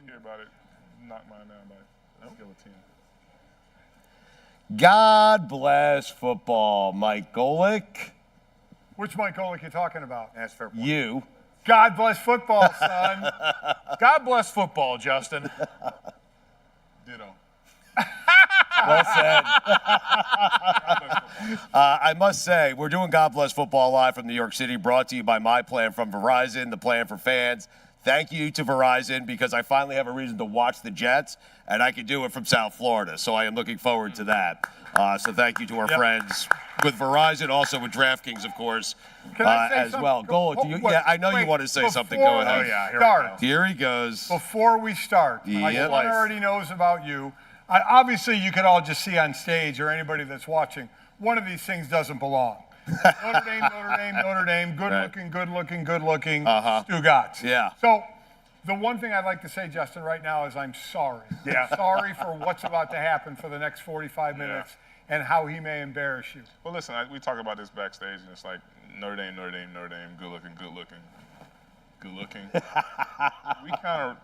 hear about it, knock mine down by guillotine. God bless football, Mike Golic. Which Mike Golic you talking about? That's fair point. You. God bless football, son. God bless football, Justin. Ditto. Well said. I must say, we're doing God Bless Football live from New York City, brought to you by my plan from Verizon, the plan for fans. Thank you to Verizon because I finally have a reason to watch the Jets, and I can do it from South Florida. So I am looking forward to that. So thank you to our friends with Verizon, also with DraftKings, of course, as well. I know you want to say something. Go ahead. Oh, yeah, Here he goes. Before we start, my son already knows about you. Obviously, you could all just see on stage, or anybody that's watching, one of these things doesn't belong. Notre Dame, good looking, Stugotz. Yeah. So the one thing I'd like to say, Justin, right now is I'm sorry. Yeah. Sorry for what's about to happen for the next 45 minutes and how he may embarrass you. Well, listen, we talk about this backstage, and it's like Notre Dame, good looking. We kind of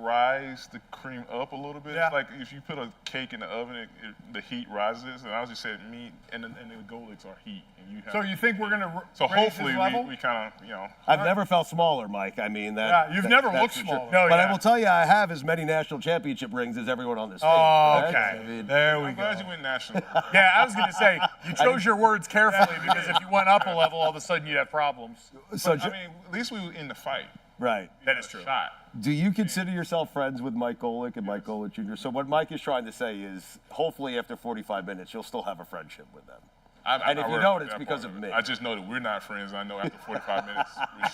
rise the cream up a little bit. It's like if you put a cake in the oven, the heat rises. And I was just saying meat, and the Golics are heat. And you have so you think we're going to So raise hopefully his level? we kind of, you know. I've never felt smaller, Mike. I mean, you've never looked smaller. No, but I will tell you, I have as many national championship rings as everyone on this stage. Oh, okay. I mean, there we I'm go. glad you went national. Yeah, I was going to say, you chose your words carefully because if you went up a level, all of a sudden you'd have problems. So, I mean, at least we were in the fight. Right. That is true. Shot. Do you consider yourself friends with Mike Golic and Mike Golic Jr.? So what Mike is trying to say is, hopefully after 45 minutes, you'll still have a friendship with them. And if you don't, it's because of me. I just know that we're not friends. I know after 45 minutes, we're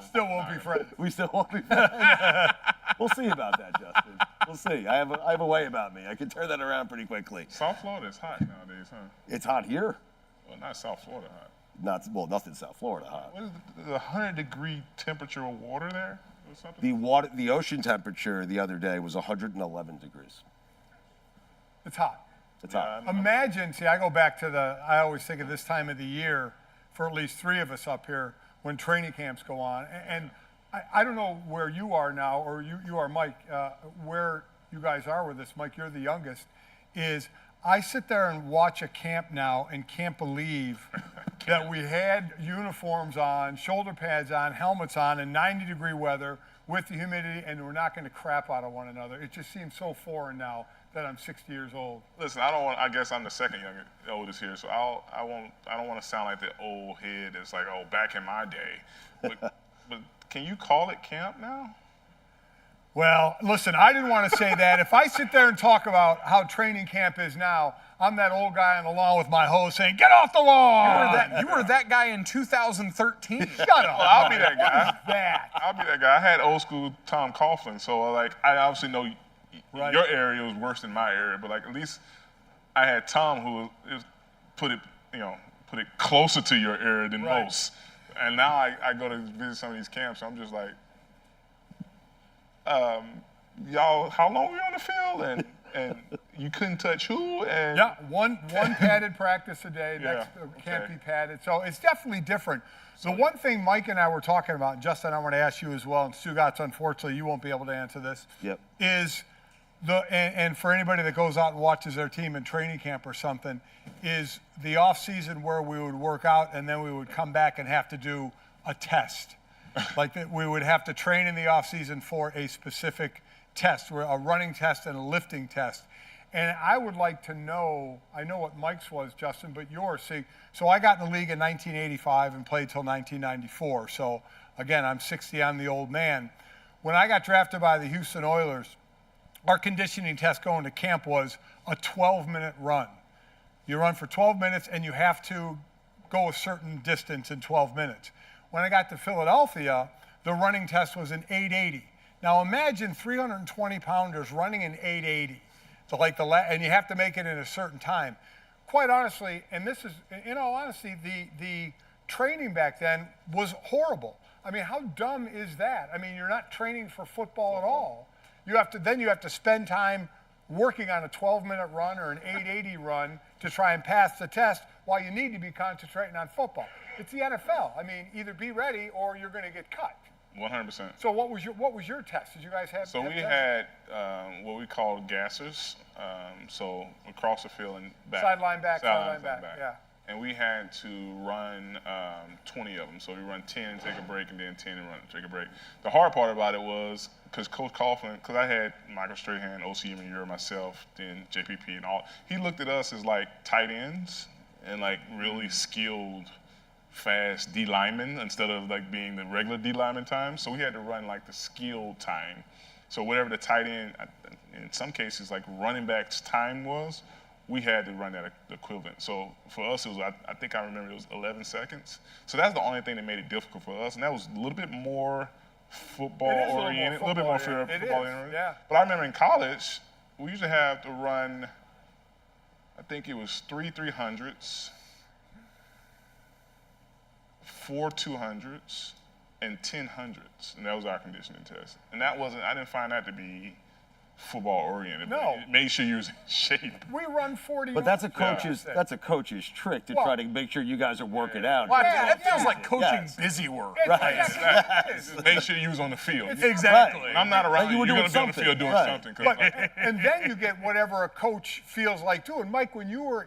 still won't be friends. We still won't be friends. We'll see about that, Justin. We'll see. I have a way about me. I can turn that around pretty quickly. South Florida is hot nowadays, huh? It's hot here. Well, not South Florida hot. Nothing South Florida hot. What is the 100-degree temperature of water there? Or something? The ocean temperature the other day was 111 degrees. It's hot. It's hot. Imagine, I go back to I always think of this time of the year for at least three of us up here when training camps go on. And I don't know where you are now, or you are, Mike, where you guys are with this. Mike, you're the youngest. I sit there and watch a camp now and can't believe that we had uniforms on, shoulder pads on, helmets on, in 90-degree weather with the humidity, and we're not going to crap out of one another. It just seems so foreign now that I'm 60 years old. Listen, I guess I'm the second oldest here, so I don't want to sound like the old head that's like, oh, back in my day. But can you call it camp now? Well, listen, I didn't want to say that. If I sit there and talk about how training camp is now, I'm that old guy on the lawn with my hose saying, get off the lawn! You were that guy in 2013. Shut up. Well, I'll be that guy. What is that? I'll be that guy. I had old school Tom Coughlin, so I obviously know your area was worse than my area, but at least I had Tom who put it closer to your area than most. And now I go to visit some of these camps, and I'm just like, y'all, how long were you on the field? And you couldn't touch who? And one padded practice a day. Next can't be padded. So it's definitely different. So one thing Mike and I were talking about, and Justin, I want to ask you as well, and Stugotz, unfortunately, you won't be able to answer this. Yep. And for anybody that goes out and watches their team in training camp or something, is the off season where we would work out and then we would come back and have to do a test. Like that, we would have to train in the off season for a specific test, a running test and a lifting test. And I would like to know, I know what Mike's was, Justin, but yours. See, so I got in the league in 1985 and played till 1994. So again, I'm 60, I'm the old man. When I got drafted by the Houston Oilers, our conditioning test going to camp was a 12-minute run. You run for 12 minutes and you have to go a certain distance in 12 minutes. When I got to Philadelphia, the running test was an 880. Now imagine 320-pounders running an 880. So and you have to make it in a certain time. Quite honestly, and this is, in all honesty, the training back then was horrible. I mean, how dumb is that? I mean, you're not training for football at all. You have to spend time working on a 12-minute run or an 880 run to try and pass the test while you need to be concentrating on football. It's the NFL. I mean, either be ready or you're going to get cut. 100%. So what was your test? Did you guys have? So we tests? had what we called gassers. So across the field and back. Sideline back, Sideline sideline back. Yeah. And we had to run 20 of them. So we run 10 and take a break, and then 10 and run and take a break. The hard part about it was because Coach Coughlin, because I had Michael Strahan, O.C. Manure, myself, then JPP and all. He looked at us as like tight ends and like really skilled, fast D linemen instead of like being the regular D lineman time. So we had to run like the skilled time. So whatever the tight end, in some cases like running back's time was, we had to run that equivalent. So for us, it was, I think I remember it was 11 seconds. So that's the only thing that made it difficult for us. And that was a little bit more football oriented, a little bit more football oriented. Yeah. But I remember in college, we used to have to run, I think it was 3 300s, 4 200s, and 10 hundreds. And that was our conditioning test. And that wasn't, I didn't find that to be football oriented. No. It made sure you was in shape. We run 40. But that's a coach's trick to try to make sure you guys are working out. Well, Yeah, that feels yeah. like coaching Yes. busy work. Right. Make sure you was on the field. Exactly. When I'm not around, you were you're doing going to be on the something. field doing Right. something. 'Cause But, and then you get whatever a coach feels like doing. Mike, when you were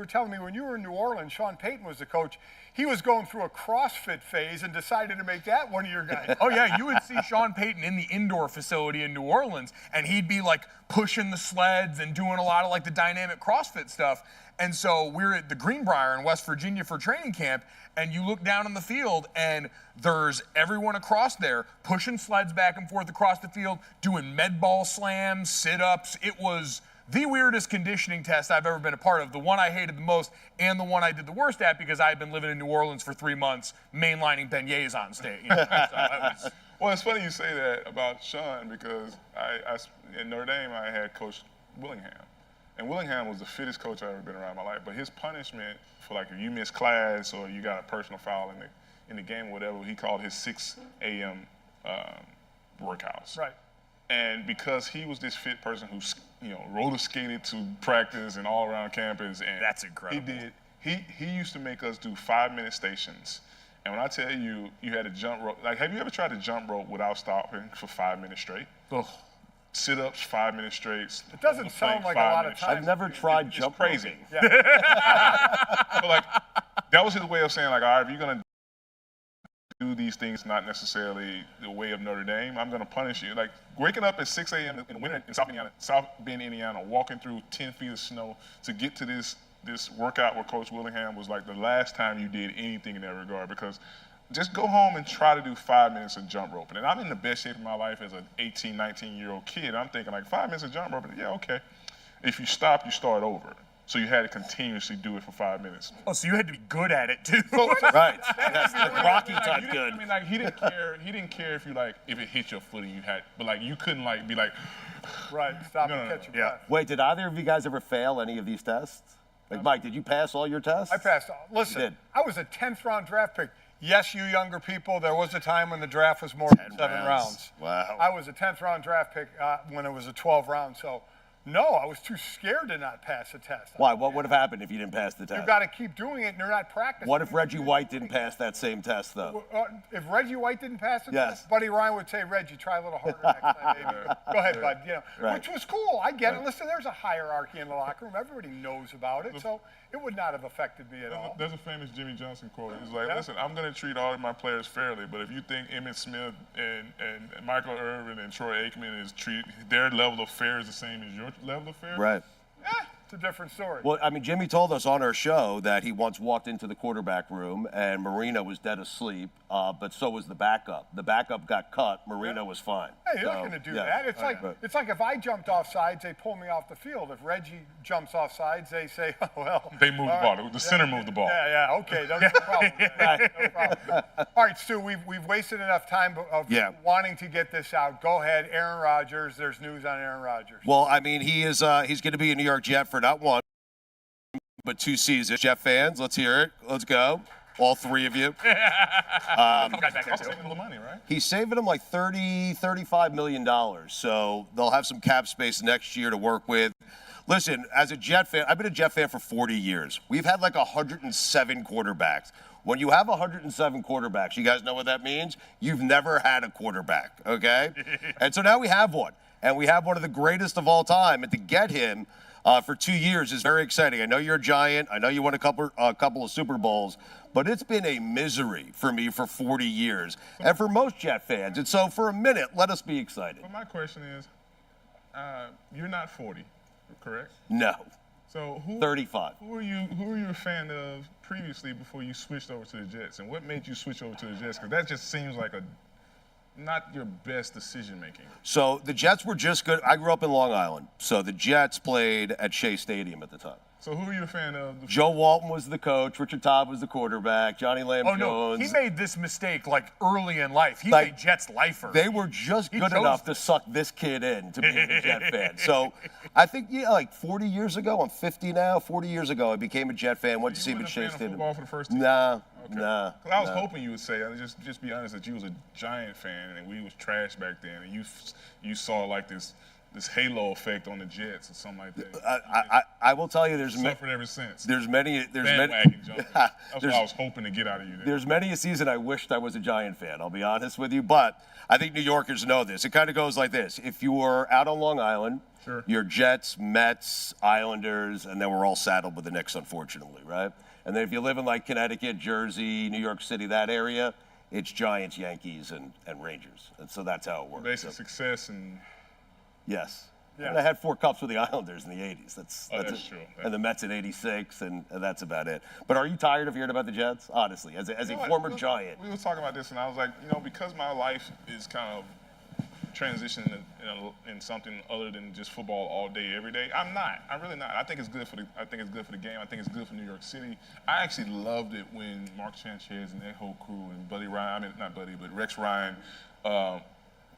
telling me when you were in New Orleans, Sean Payton was the coach. He was going through a CrossFit phase and decided to make that one of your guys. Oh yeah, you would see Sean Payton in the indoor facility in New Orleans, and he'd be like pushing the sleds and doing a lot of like the dynamic CrossFit stuff. And so we're at the Greenbrier in West Virginia for training camp, and you look down on the field, and there's everyone across there pushing sleds back and forth across the field, doing med ball slams, sit-ups. It was the weirdest conditioning test I've ever been a part of, the one I hated the most and the one I did the worst at because I had been living in New Orleans for 3 months, mainlining beignets on stage. You know? So that was, well, it's funny you say that about Sean because I in Notre Dame I had Coach Willingham, and Willingham was the fittest coach I've ever been around in my life. But his punishment for like if you miss class or you got a personal foul in the game or whatever, he called his 6 a.m. Workouts. Right. And because he was this fit person who, roller skated to practice and all around campus, and That's incredible. He used to make us do 5-minute stations. And when I tell you, you had to jump rope. Like, have you ever tried to jump rope without stopping for 5 minutes straight? ugh. Sit-ups, 5 minutes straight. It doesn't sound like a lot of time. I've never tried It's jump crazy. roping. But like, that was his way of saying, like, all right, if you're gonna do these things not necessarily the way of Notre Dame, I'm gonna punish you. Like waking up at 6 a.m. in the winter in South Bend, Indiana, walking through 10 feet of snow to get to this workout with Coach Willingham was like the last time you did anything in that regard, because just go home and try to do 5 minutes of jump roping. And I'm in the best shape of my life as an 18, 19-year-old kid. I'm thinking like 5 minutes of jump roping, yeah, okay. If you stop, you start over. So you had to continuously do it for 5 minutes. Oh, so you had to be good at it too. Right. That's like Rocky type good. I mean, like he didn't care. He didn't care if if it hit your foot and you had, but like you couldn't like be like, Right. Stop No, and no, catch no. your Yeah. breath. Wait, did either of you guys ever fail any of these tests? Like, Mike, did you pass all your tests? I passed. Listen, You did. I was a 10th round draft pick. Yes, you younger people, there was a time when the draft was more than 7 rounds. Wow. I was a 10th round draft pick when it was a 12 round. So, no, I was too scared to not pass a test. Why? What would have happened if you didn't pass the test? You got to keep doing it, and you're not practicing. What if Reggie White didn't pass that same test, though? If Reggie White didn't pass it, Yes. Buddy Ryan would say, Reggie, try a little harder next time, baby. Go ahead, bud. Right. Which was cool. I get it. Listen, there's a hierarchy in the locker room. Everybody knows about it, so it would not have affected me at all. there's a famous Jimmy Johnson quote. He's like, Yeah. listen, I'm going to treat all of my players fairly, but if you think Emmitt Smith and Michael Irvin and Troy Aikman their level of fair is the same as your level of fair, Right. It's a different story. Well, I mean, Jimmy told us on our show that he once walked into the quarterback room and Marino was dead asleep, but so was the backup. The backup got cut. Marino was fine. Hey, you're So, not going to do yeah. that. It's Right. it's like if I jumped off sides, they pull me off the field. If Reggie jumps off sides, they say, oh, well. They moved the all ball. The center moved the ball. Yeah, okay. No problem. No problem. All right, Stu, we've wasted enough time of wanting to get this out. Go ahead, Aaron Rodgers. There's news on Aaron Rodgers. Well, I mean, he's going to be a New York Jet for not one, but 2 seasons. Jet fans, let's hear it. Let's go. All 3 of you. Saving a little money, right? He's saving them like $35 million. So they'll have some cap space next year to work with. Listen, as a Jet fan, I've been a Jet fan for 40 years. We've had like 107 quarterbacks. When you have 107 quarterbacks, you guys know what that means? You've never had a quarterback, okay? And so now we have one. And we have one of the greatest of all time. And to get him for 2 years is very exciting. I know you're a Giant. I know you won a couple of Super Bowls. But it's been a misery for me for 40 years. And for most Jet fans. And so for a minute, let us be excited. But my question is, you're not 40, correct? No. So 35. Who are you a fan of previously before you switched over to the Jets? And what made you switch over to the Jets? Because that just seems like not your best decision making. So the Jets were just good. I grew up in Long Island. So the Jets played at Shea Stadium at the time. So who are you a fan of? Joe Walton was the coach. Richard Todd was the quarterback. Johnny Lamb Oh, Jones. no, he made this mistake like early in life. He's Like, a Jets lifer. They were just good chose enough to suck this kid in to be a Jet fan. So I think, like 40 years ago, I'm 50 now, 40 years ago, I became a Jet fan, went to see him at Shea Stadium. Football for the first team? Nah, Okay. nah. 'Cause I was hoping you would say, just be honest, that you was a Giant fan and we was trash back then, and you saw like this halo effect on the Jets or something like that. I will tell you, there's suffered ever since. there's many. Bandwagon jumping. That's what I was hoping to get out of you there. There's many a season I wished I was a Giant fan, I'll be honest with you. But I think New Yorkers know this. It kind of goes like this. If you were out on Long Island, Sure. you're Jets, Mets, Islanders, and then we're all saddled with the Knicks, unfortunately, right? And then if you live in like Connecticut, Jersey, New York City, that area, it's Giants, Yankees, and Rangers. And so that's how it works. Basic So, success and yes. Yeah. And I had 4 cups with the Islanders in the 80s. That's that's it. true. And the Mets in 86, and that's about it. But are you tired of hearing about the Jets? Honestly, as a former Giant. We were talking about this, and I was like, because my life is kind of transitioning in something other than just football all day, every day. I'm really not. I think it's good for the game. I think it's good for New York City. I actually loved it when Mark Sanchez and that whole crew and Buddy Ryan, not Buddy, but Rex Ryan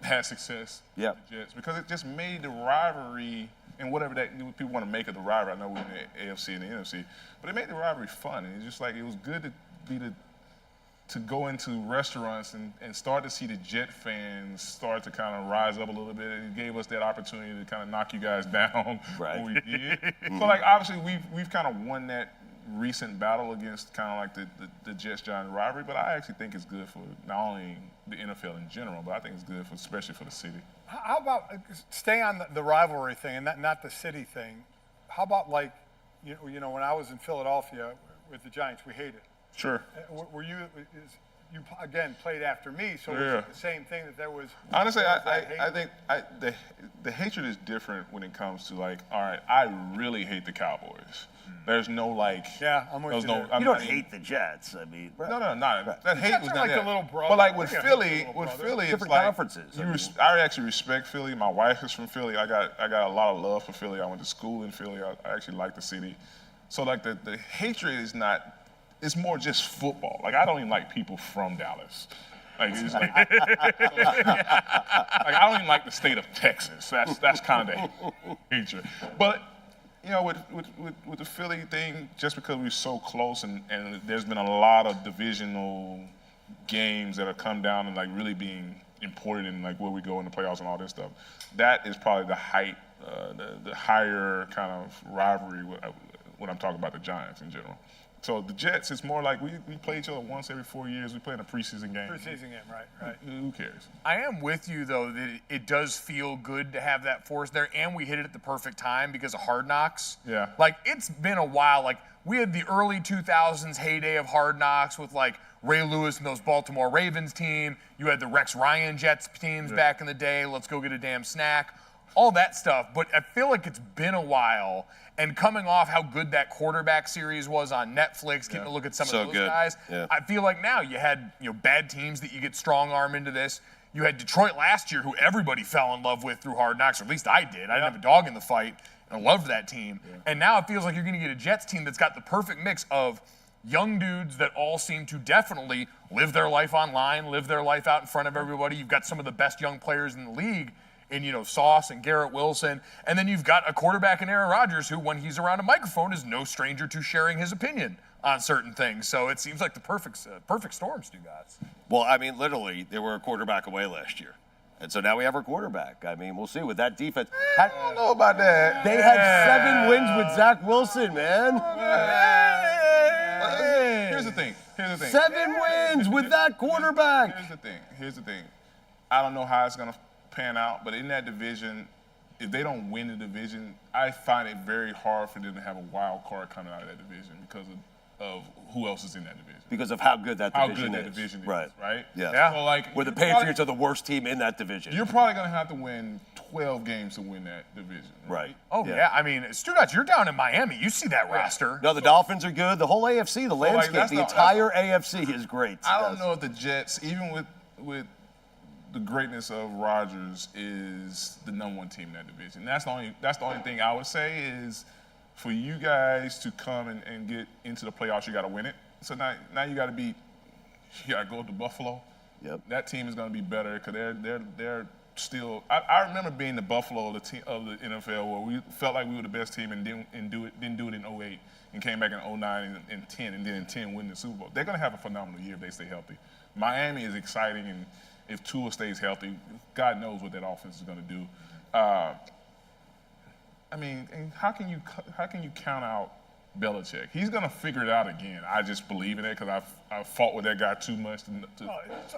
had success with the Jets, because it just made the rivalry, and whatever that people want to make of the rivalry. I know we're in the AFC and the NFC, but it made the rivalry fun. And it's just like, it was good to go into restaurants and start to see the Jet fans start to kind of rise up a little bit. It gave us that opportunity to kind of knock you guys down when we did. So like, obviously we've kind of won that recent battle against kind of like the Jets-Giants rivalry, but I actually think it's good for not only the NFL in general, but I think it's good especially for the city. How about, stay on the rivalry thing and not the city thing. How about like, when I was in Philadelphia with the Giants, we hated it. Sure. Were you again played after me, so Yeah. was it the same thing that there was? Honestly, there was that I hate? think the hatred is different when it comes to like, all right, I really hate the Cowboys. There's no like. Yeah, I'm with there's you no. there. I'm You don't not- hate the Jets. I mean, No, not that hate Jets was are not like that. the little brother. But like with Yeah, Philly, the little brother. it's Different like conferences, I mean. I actually respect Philly. My wife is from Philly. I got a lot of love for Philly. I went to school in Philly. I actually like the city. So like the hatred is not. It's more just football. Like, I don't even like people from Dallas. Like, it's like, like I don't even like the state of Texas. That's kind of the hatred. But with the Philly thing, just because we're so close and there's been a lot of divisional games that have come down and like really being important in like where we go in the playoffs and all this stuff, that is probably the height, the higher kind of rivalry when I'm talking about the Giants in general. So the Jets, it's more like we play each other once every 4 years. We play in a preseason game. Preseason game, right. Who cares? I am with you, though, that it does feel good to have that force there, and we hit it at the perfect time because of Hard Knocks. Yeah. Like, it's been a while. Like, we had the early 2000s heyday of Hard Knocks with, like, Ray Lewis and those Baltimore Ravens team. You had the Rex Ryan Jets teams back in the day. Let's go get a damn snack. All that stuff. But I feel like it's been a while. And coming off how good that quarterback series was on Netflix, getting to look at some So of those good. guys, Yeah. I feel like now you had bad teams that you get strong arm into this. You had Detroit last year, who everybody fell in love with through Hard Knocks, or at least I did. I didn't have a dog in the fight, and I loved that team. Yeah. And now it feels like you're going to get a Jets team that's got the perfect mix of young dudes that all seem to definitely live their life online, live their life out in front of everybody. You've got some of the best young players in the league in, Sauce and Garrett Wilson. And then you've got a quarterback in Aaron Rodgers who, when he's around a microphone, is no stranger to sharing his opinion on certain things. So it seems like the perfect storm, Stugotz. well, I mean, literally, they were a quarterback away last year. And so now we have our quarterback. I mean, we'll see with that defense. I don't know about that. They had 7 wins with Zach Wilson, man. Here's the thing. the thing. 7 wins with that quarterback. Here's the thing. I don't know how it's going to pan out, but in that division, if they don't win the division, I find it very hard for them to have a wild card coming out of that division because of who else is in that division. Because of how good that division How good is. that division is, right? Yeah. So like, Where the Patriots are the worst team in that division. You're probably going to have to win 12 games to win that division. Right. Oh, yeah. I mean, Stugotz, you're down in Miami. You see that roster. No, the Dolphins are good. The whole AFC, the landscape, the entire AFC is great. I don't know if the Jets, even with the greatness of Rodgers, is the #1 team in that division. That's the only thing I would say is for you guys to come and get into the playoffs, you got to win it. So now you got to go to Buffalo. Yep. That team is going to be better because they're still. I remember being the Buffalo of the NFL where we felt like we were the best team and didn't do it in 08 and came back in 09 and 10 and then in 10 win the Super Bowl. They're going to have a phenomenal year if they stay healthy. Miami is exciting, and if Tua stays healthy, God knows what that offense is going to do. I mean, and how can you count out Belichick? He's going to figure it out again. I just believe in it because I've fought with that guy too much.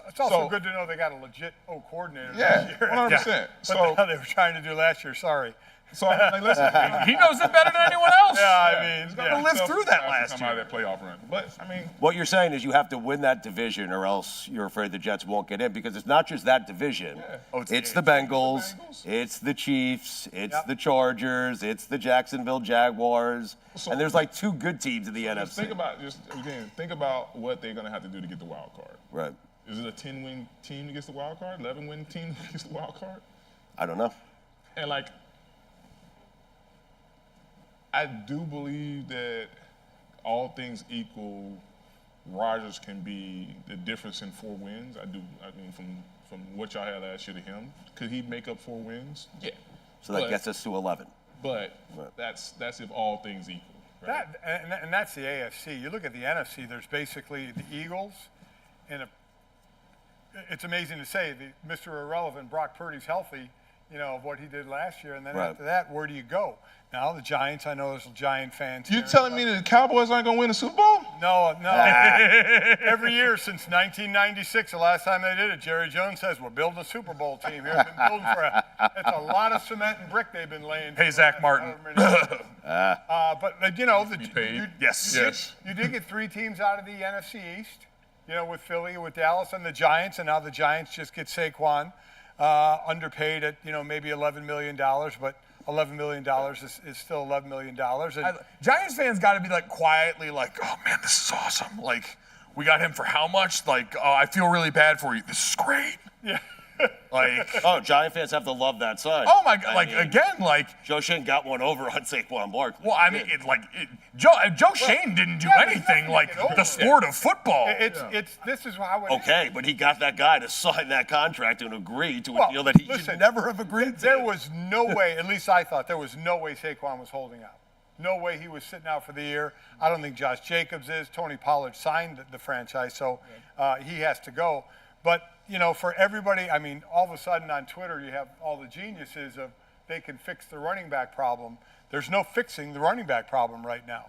It's also good to know they got a legit coordinator this year. 100%. But they were trying to do last year. Sorry. So like, listen, He knows it better than anyone else. Yeah, I mean, he's gonna live through that last come year. out of that playoff run. But I mean, what you're saying is you have to win that division, or else you're afraid the Jets won't get in, because it's not just that division. Yeah. Oh, it's the Bengals, it's the Chiefs, it's the Chargers, it's the Jacksonville Jaguars, and there's like 2 good teams in the NFC. Think about what they're gonna have to do to get the wild card. Right. Is it a 10-win team that gets the wild card? 11-win team that gets the wild card? I don't know. And like, I do believe that all things equal, Rodgers can be the difference in 4 wins. I mean, from what y'all had last year to him, could he make up 4 wins? Yeah. So that gets us to 11. But that's if all things equal. Right? And that's the AFC. You look at the NFC, there's basically the Eagles, and it's amazing to say, Mr. Irrelevant, Brock Purdy's healthy, of what he did last year, and then after that, where do you go? Now, the Giants, I know there's Giant fans. You telling me that the Cowboys aren't going to win the Super Bowl? No. Every year since 1996, the last time they did it, Jerry Jones says, we're building a Super Bowl team here. They've been building it's a lot of cement and brick they've been laying. Hey, Zach Martin. But, Yes. You did get 3 teams out of the NFC East, with Philly, with Dallas, and the Giants, and now the Giants just get Saquon, underpaid at, maybe $11 million, but $11 million is still $11 million. Giants fans got to be quietly oh man, this is awesome. We got him for how much? Oh, I feel really bad for you. This is great. Yeah. Giant fans have to love that sign. Oh my God! Joe Shane got one over on Saquon Barkley. Well, I mean, Joe Shane didn't do anything the sport of football. This is how it is. But he got that guy to sign that contract and agree to a deal that he should never have agreed to. There was no way, at least I thought, there was no way Saquon was holding out. No way he was sitting out for the year. I don't think Josh Jacobs is. Tony Pollard signed the franchise, so he has to go. But, for everybody, I mean, all of a sudden on Twitter you have all the geniuses of they can fix the running back problem. There's no fixing the running back problem right now.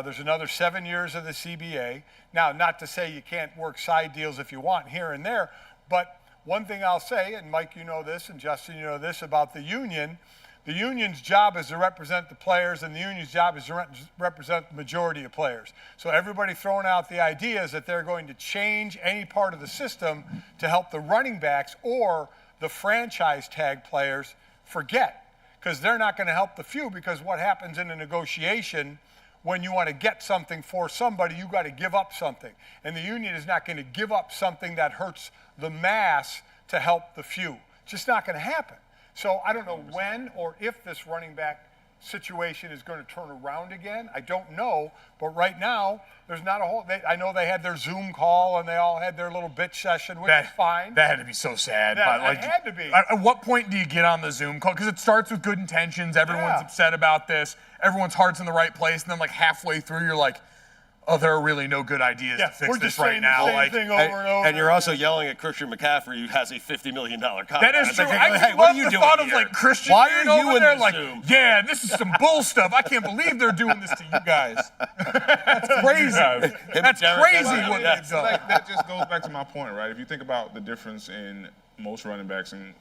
There's another 7 years of the CBA. Now, not to say you can't work side deals if you want here and there, but one thing I'll say, and Mike, you know this, and Justin, you know this, about the union. The union's job is to represent the players, and the union's job is to represent the majority of players. So everybody throwing out the ideas that they're going to change any part of the system to help the running backs or the franchise tag players, forget. Because they're not going to help the few, because what happens in a negotiation, when you want to get something for somebody, you got to give up something. And the union is not going to give up something that hurts the mass to help the few. It's just not going to happen. So I don't know when or if this running back situation is going to turn around again. I don't know. But right now, there's not a whole – I know they had their Zoom call and they all had their little bitch session, which is fine. That had to be so sad. It had to be. At what point do you get on the Zoom call? Because it starts with good intentions. Everyone's upset about this. Everyone's heart's in the right place. And then halfway through, you're like, oh, there are really no good ideas to fix we're this just right saying now. the same thing over and over. And you're also yelling at Christian McCaffrey, who has a $50 million contract. That is It's true. like, I hey, just what love are you the doing thought of here? like Christian Why being are you over in there this like, Zoom? yeah, this is some bull stuff. I can't believe they're doing this to you guys. That's crazy. That's crazy what they've done. Like, that just goes back to my point, right? If you think about the difference in most running backs and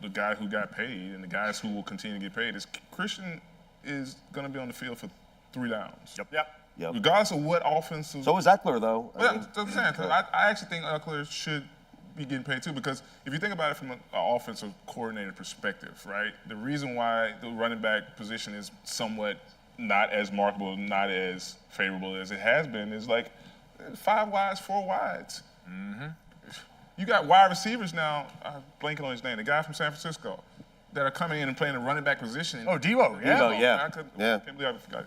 the guy who got paid and the guys who will continue to get paid, is Christian is going to be on the field for 3 downs. Yep. Regardless of what offensive. So is Eckler, though. Well, I'm saying, I actually think Eckler should be getting paid too, because if you think about it from an offensive coordinator perspective, right? The reason why the running back position is somewhat not as marketable, not as favorable as it has been, is like 5 wides, 4 wides. Mm-hmm. You got wide receivers now, I'm blanking on his name, the guy from San Francisco, that are coming in and playing the running back position. Oh, Debo, yeah. Debo, yeah. I can't believe I forgot.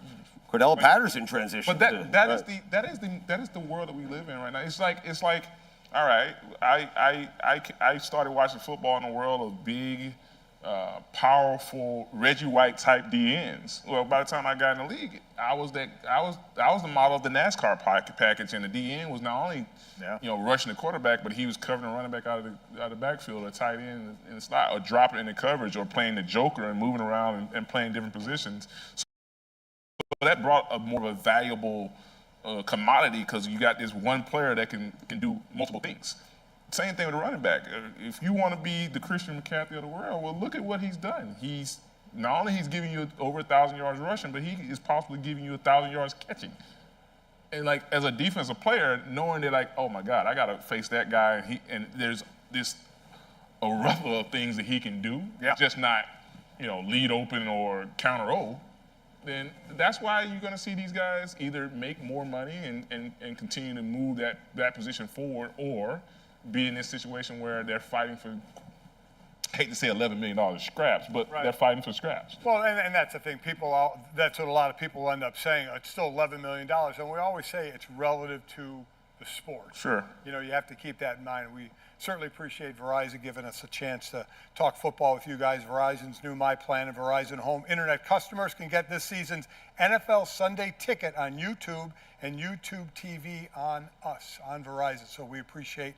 Cordell Patterson transition. But that is the world that we live in right now. It's like, all right, I started watching football in a world of big, powerful Reggie White type DNs. Well, by the time I got in the league, I was the model of the NASCAR package, and the DN was not only rushing the quarterback, but he was covering the running back out of the backfield, or tight end in the slot, or dropping in the coverage, or playing the joker and moving around and playing different positions. So that brought a more of a valuable commodity, because you got this one player that can do multiple things. Same thing with a running back. If you want to be the Christian McCaffrey of the world, well, look at what he's done. He's not only giving you over 1,000 yards rushing, but he is possibly giving you 1,000 yards catching. And like, as a defensive player, knowing that, like, oh my God, I got to face that guy, and there's this array of things that he can do, just not lead open or counter O. Then that's why you're going to see these guys either make more money and continue to move that position forward, or be in this situation where they're fighting for, I hate to say $11 million scraps, but they're fighting for scraps. Well, and that's the thing. That's what a lot of people end up saying. It's still $11 million. And we always say it's relative to the sport. Sure. You have to keep that in mind. We certainly appreciate Verizon giving us a chance to talk football with you guys. Verizon's new My Plan and Verizon Home Internet customers can get this season's NFL Sunday Ticket on YouTube and YouTube TV on us, on Verizon. So we appreciate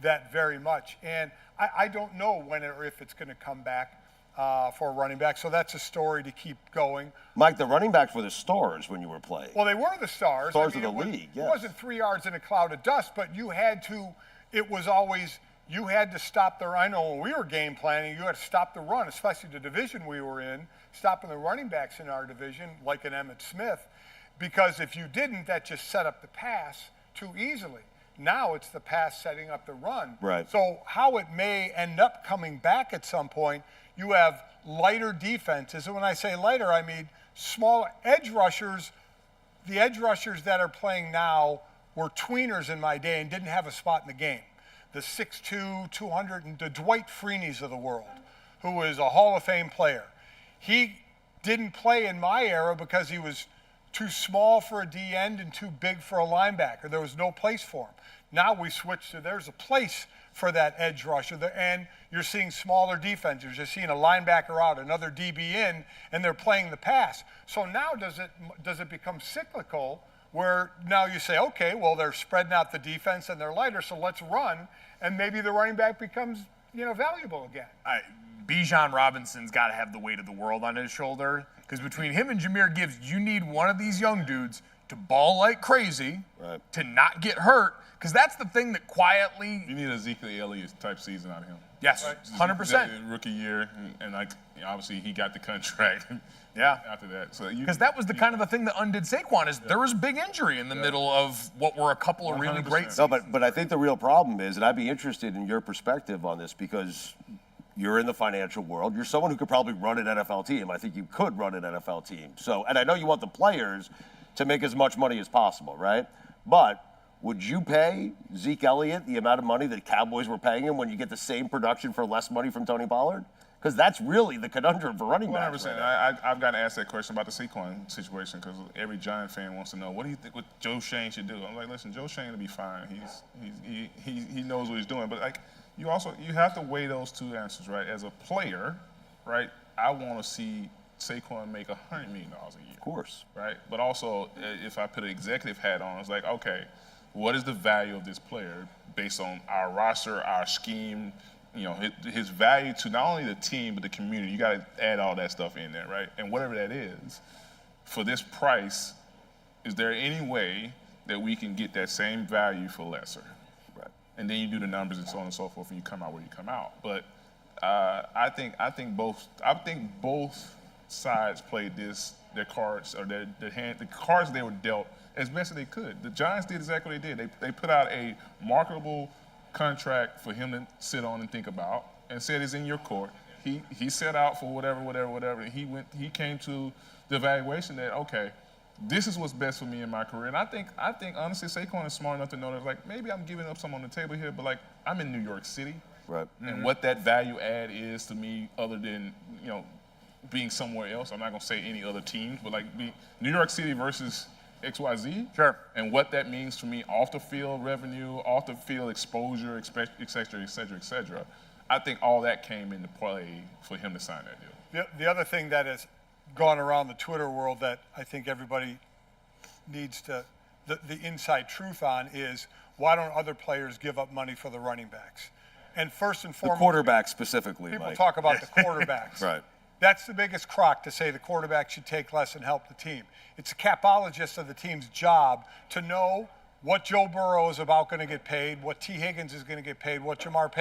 that very much. And I don't know when or if it's going to come back for a running back. So that's a story to keep going. Mike, the running backs were the stars when you were playing. Well, they were the stars. Stars of the league, yes. It wasn't 3 yards in a cloud of dust, but you had to stop the run. I know when we were game planning, you had to stop the run, especially the division we were in, stopping the running backs in our division, like an Emmitt Smith, because if you didn't, that just set up the pass too easily. Now it's the pass setting up the run. Right. So how it may end up coming back at some point, you have lighter defenses. And when I say lighter, I mean small edge rushers. The edge rushers that are playing now were tweeners in my day and didn't have a spot in the game. The 6'2", 200, and the Dwight Freeneys of the world, who is a Hall of Fame player. He didn't play in my era because he was too small for a D end and too big for a linebacker. There was no place for him. Now we switched to there's a place for that edge rusher, and you're seeing smaller defenses. You're seeing a linebacker out, another DB in, and they're playing the pass. So now does it become cyclical, where now you say, okay, well, they're spreading out the defense and they're lighter, so let's run, and maybe the running back becomes valuable again. Bijan Robinson's got to have the weight of the world on his shoulder, because between him and Jahmyr Gibbs, you need one of these young dudes to ball like crazy, to not get hurt, because that's the thing that quietly... You need a Ezekiel Elliott type season out of him. Yes, 100%. Rookie year, and obviously he got the contract. After that, so because that was the kind of the thing that undid Saquon is there was a big injury in the middle of what were a couple of really great seasons. No, but I think the real problem is, and I'd be interested in your perspective on this, because you're in the financial world. You're someone who could probably run an NFL team. I think you could run an NFL team. So, and I know you want the players to make as much money as possible, right? But would you pay Zeke Elliott the amount of money that Cowboys were paying him when you get the same production for less money from Tony Pollard? Because that's really the conundrum for running backs. 100%. Right, I've gotten asked that question about the Saquon situation, because every Giant fan wants to know, what do you think what Joe Shane should do? I'm like, listen, Joe Shane will be fine. He knows what he's doing. But you have to weigh those two answers, right? As a player, right, I want to see Saquon make $100 million a year. Of course. Right? But also, if I put an executive hat on, it's like, okay, what is the value of this player based on our roster, our scheme, his value to not only the team, but the community. You got to add all that stuff in there, right? And whatever that is, for this price, is there any way that we can get that same value for lesser? Right. And then you do the numbers and so on and so forth, and you come out where you come out. But I think both sides played their cards or the cards they were dealt as best as they could. The Giants did exactly what they did. They put out a marketable contract for him to sit on and think about, and said it's in your court. He set out for whatever. He came to the evaluation that, okay, this is what's best for me in my career. And I think honestly, Saquon is smart enough to know that, like, maybe I'm giving up some on the table here, but, like, I'm in New York City. Right. And what that value add is to me, other than, being somewhere else. I'm not going to say any other teams, but, like, New York City versus XYZ. Sure. And what that means to me off the field revenue, off the field exposure, et cetera, et cetera, et cetera. I think all that came into play for him to sign that deal. The other thing that has gone around the Twitter world that I think everybody needs to, the inside truth on is, why don't other players give up money for the running backs? And first and foremost, The quarterback specifically, people Mike. talk about the quarterbacks. Right. That's the biggest crock, to say the quarterback should take less and help the team. It's a capologist of the team's job to know what Joe Burrow is about going to get paid, what T. Higgins is going to get paid, what Jamar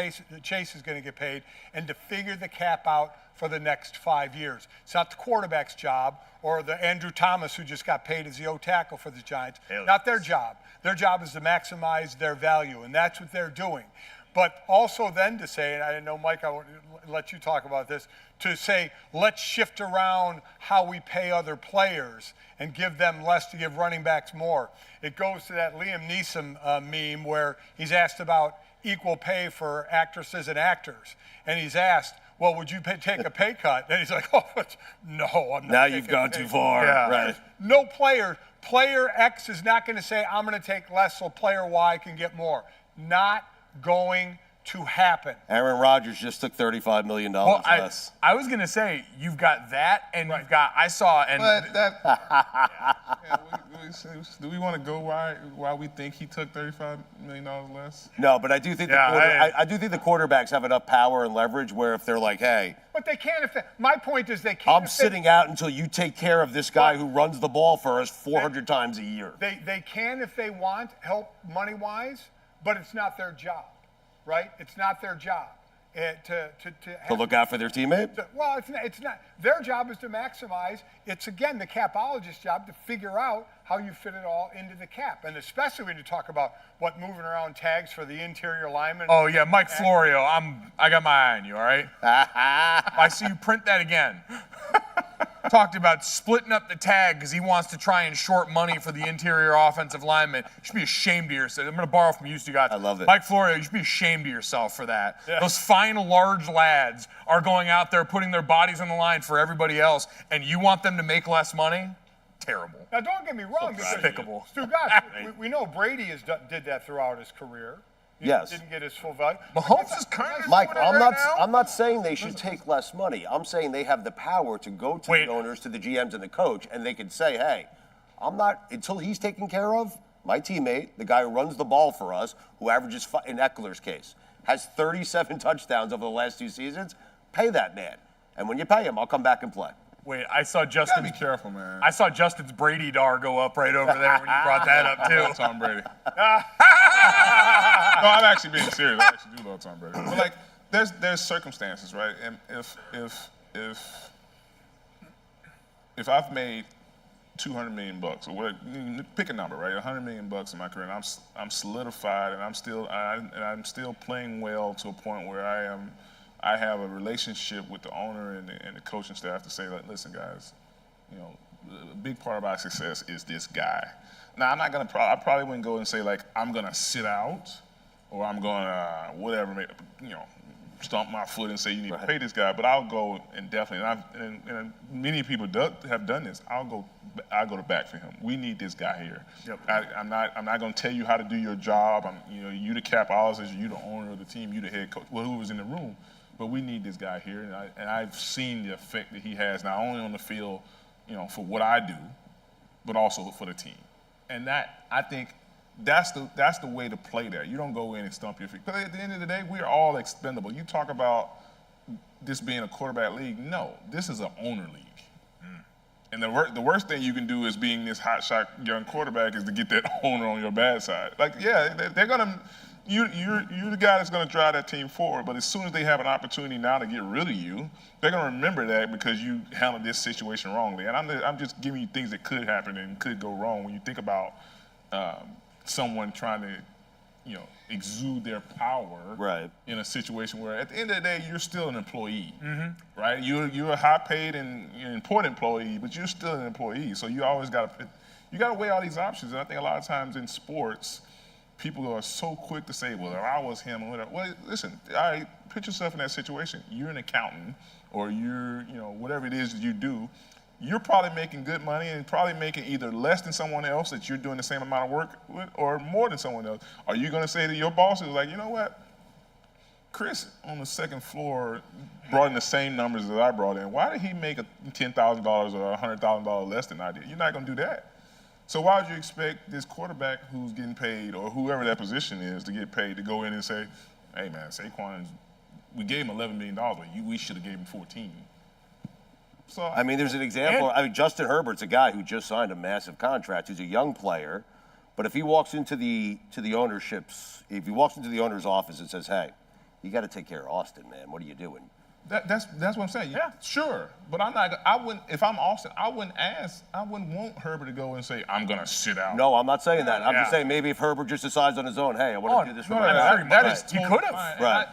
Chase is going to get paid, and to figure the cap out for the next 5 years. It's not the quarterback's job, or the Andrew Thomas who just got paid as the O-tackle for the Giants. Not their job. Their job is to maximize their value, and that's what they're doing. But also then to say, and I know, Mike, I want to let you talk about this, to say, let's shift around how we pay other players and give them less to give running backs more. It goes to that Liam Neeson meme where he's asked about equal pay for actresses and actors. And he's asked, well, would you take a pay cut? And he's like, oh, no, I'm not. Now you've gone too far. Yeah. Right. No player X is not going to say, I'm going to take less so player Y can get more. Not going to happen. Aaron Rodgers just took $35 million less. I was going to say, you've got that, and you've got, I saw, and But that, do we want to go why we think he took $35 million less? No, but I do think I do think the quarterbacks have enough power and leverage where if they're like, hey, But they can't if they, my point is they can't. I'm sitting out until you take care of this guy who runs the ball for us 400 times a year. They can if they want help money-wise, but it's not their job, right? It's not their job to look out for their teammate? Well, it's not. Their job is to maximize. It's, again, the capologist's job to figure out how you fit it all into the cap. And especially when you talk about moving around tags for the interior lineman. oh yeah, Mike Florio, I got my eye on you, all right? I see you print that again. Talked about splitting up the tag because he wants to try and short money for the interior offensive lineman. You should be ashamed of yourself. I'm going to borrow from you, Stugotz. I love it. Mike Florio, you should be ashamed of yourself for that. Yeah. Those fine, large lads are going out there putting their bodies on the line for everybody else, and you want them to make less money? Terrible. Now, don't get me wrong. Despicable. Stugotz, we know Brady did that throughout his career. He didn't get his full value. Mahomes is kind of Mike, doing it right now. I'm not saying they should take less money. I'm saying they have the power to go to the owners, to the GMs, and the coach, and they can say, hey, I'm not, until he's taken care of, my teammate, the guy who runs the ball for us, who averages, in Eckler's case, has 37 touchdowns over the last 2 seasons, pay that man. And when you pay him, I'll come back and play. Wait, I saw Justin. Be careful, man. I saw Justin's Brady dar go up right over there when you brought that up too. Tom Brady. No, I'm actually being serious. I actually do love Tom Brady. But like, there's circumstances, right? And if I've made $200 million or whatever, pick a number, right? $100 million in my career, and I'm solidified, and I'm still playing well to a point where I have a relationship with the owner and the coaching staff to say, like, listen, guys, a big part of our success is this guy. Now, I probably wouldn't go and say, like, I'm going to sit out or I'm going to whatever, stomp my foot and say you need to pay this guy. But I'll go and definitely, and many people have done this. I'll go to bat for him. We need this guy here. Yep. I'm not going to tell you how to do your job. You the capologist, you the owner of the team, you the head coach, who was in the room. but we need this guy here. And I've seen the effect that he has, not only on the field, for what I do, but also for the team. And that, I think, that's the way to play there. You don't go in and stump your feet. But at the end of the day, we are all expendable. You talk about this being a quarterback league. No, this is an owner league. And the worst thing you can do is being this hotshot young quarterback is to get that owner on your bad side. Like, yeah, they're gonna, you're the guy that's gonna drive that team forward. But as soon as they have an opportunity now to get rid of you, they're gonna remember that because you handled this situation wrongly. And I'm just giving you things that could happen and could go wrong when you think about someone trying to, exude their power in a situation where at the end of the day, you're still an employee, right? You're a high-paid and important employee, but you're still an employee. So you always got to weigh all these options. And I think a lot of times in sports, people are so quick to say, well, if I was him or whatever. Well, listen, all right, put yourself in that situation. You're an accountant or you're, whatever it is that you do. You're probably making good money and probably making either less than someone else that you're doing the same amount of work with or more than someone else. Are you going to say to your boss, like, you know what? Chris on the second floor brought in the same numbers that I brought in. Why did he make $10,000 or $100,000 less than I did? You're not going to do that. So why would you expect this quarterback who's getting paid or whoever that position is to get paid to go in and say, hey, man, Saquon, we gave him $11 million, but we should have gave him 14. So, I mean, there's an example. Justin Herbert's a guy who just signed a massive contract. He's a young player, but if he walks into the owner's office and says, "Hey, you got to take care of Austin, man. What are you doing?" That's what I'm saying. Yeah, sure. But I wouldn't. If I'm Austin, I wouldn't want Herbert to go and say, "I'm gonna sit out." No, I'm not saying that. I'm just saying maybe if Herbert just decides on his own, "Hey, I want to do this for my back." That is, he could have. Right.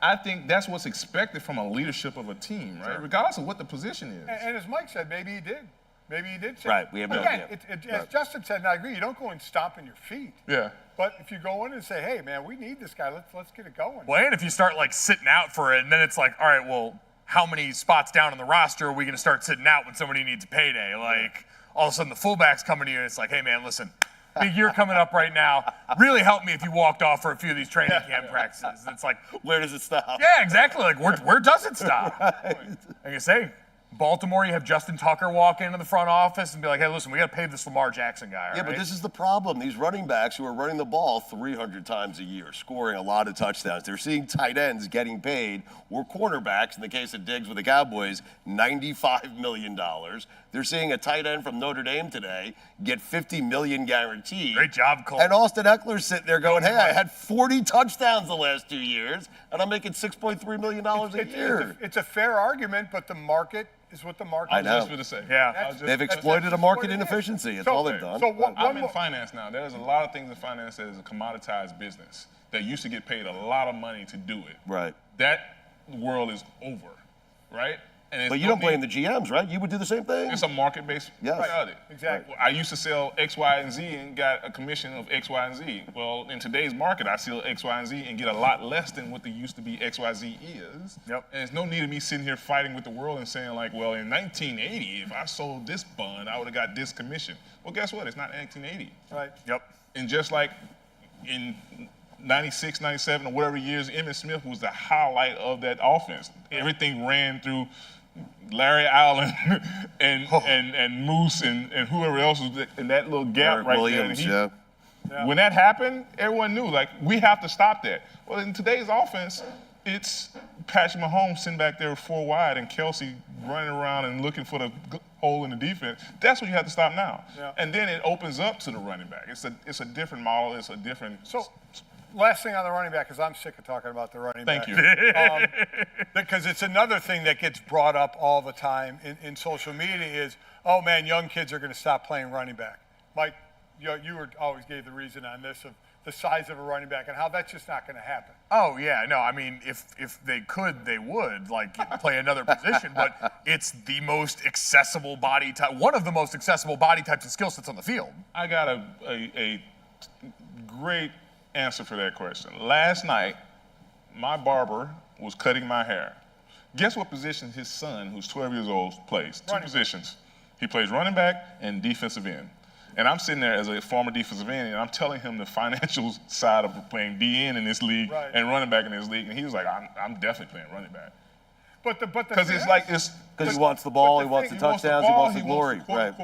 I think that's what's expected from a leadership of a team, right? Sure. Regardless of what the position is. And as Mike said, maybe he did. Maybe he did say right. We have no idea. As Justin said, and I agree, you don't go and stomp in your feet. Yeah. But if you go in and say, hey, man, we need this guy, let's get it going. Well, and if you start like sitting out for it, and then it's like, all right, well, how many spots down on the roster are we going to start sitting out when somebody needs a payday? Like, all of a sudden the fullback's coming to you, and it's like, hey, man, listen, big year coming up right now. Really help me if you walked off for a few of these training camp practices. It's like, where does it stop? Yeah, exactly. Like, where does it stop? Right. Like I say, Baltimore, you have Justin Tucker walk into the front office and be like, hey, listen, we got to pay this Lamar Jackson guy. Yeah, right? But this is the problem. These running backs who are running the ball 300 times a year, scoring a lot of touchdowns. They're seeing tight ends getting paid, or cornerbacks, in the case of Diggs with the Cowboys, $95 million. They're seeing a tight end from Notre Dame today get $50 million guaranteed. Great job, Cole. And Austin Eckler's sitting there going, hey, I had 40 touchdowns the last 2 years, and I'm making $6.3 million a year. It's a fair argument, but the market is what the market I know. Just going to say. Yeah. They've exploited a market inefficiency. That's all they've done. I'm in finance now. There's a lot of things in finance that is a commoditized business that used to get paid a lot of money to do it. Right. That world is over, right? And but you don't blame the GMs, right? You would do the same thing? It's a market-based reality. Exactly. I used to sell X, Y, and Z and got a commission of X, Y, and Z. Well, in today's market, I sell X, Y, and Z and get a lot less than what the used to be X, Y, Z is. Yep. And there's no need of me sitting here fighting with the world and saying like, well, in 1980, if I sold this bond, I would have got this commission. Well, guess what? It's not 1980. Right. Yep. And just like in 96, 97, or whatever years, Emmitt Smith was the highlight of that offense. Everything ran through Larry Allen and Moose and whoever else was in that little gap Eric right Williams, there. When that happened, everyone knew, like, we have to stop that. Well, in today's offense, it's Patrick Mahomes sitting back there 4 wide and Kelsey running around and looking for the hole in the defense. That's what you have to stop now. Yeah. And then it opens up to the running back. It's a different model. It's a different. So, last thing on the running back, because I'm sick of talking about the running back. Thank you. Because it's another thing that gets brought up all the time in social media is, oh man, young kids are going to stop playing running back. Mike, you always gave the reason on this of the size of a running back and how that's just not going to happen. Oh, yeah. No, I mean, if they could, they would, like, play another position. But it's the most accessible body type, one of the most accessible body types and skill sets on the field. I got a great answer for that question. Last night, my barber was cutting my hair. Guess what position his son, who's 12 years old, plays? Two positions. He plays running back and defensive end. And I'm sitting there as a former defensive end, and I'm telling him the financial side of playing DN in this league and running back in this league. And he was like, I'm definitely playing running back. Because it's like it's because he wants the ball, he wants the touchdowns, he wants the glory, right?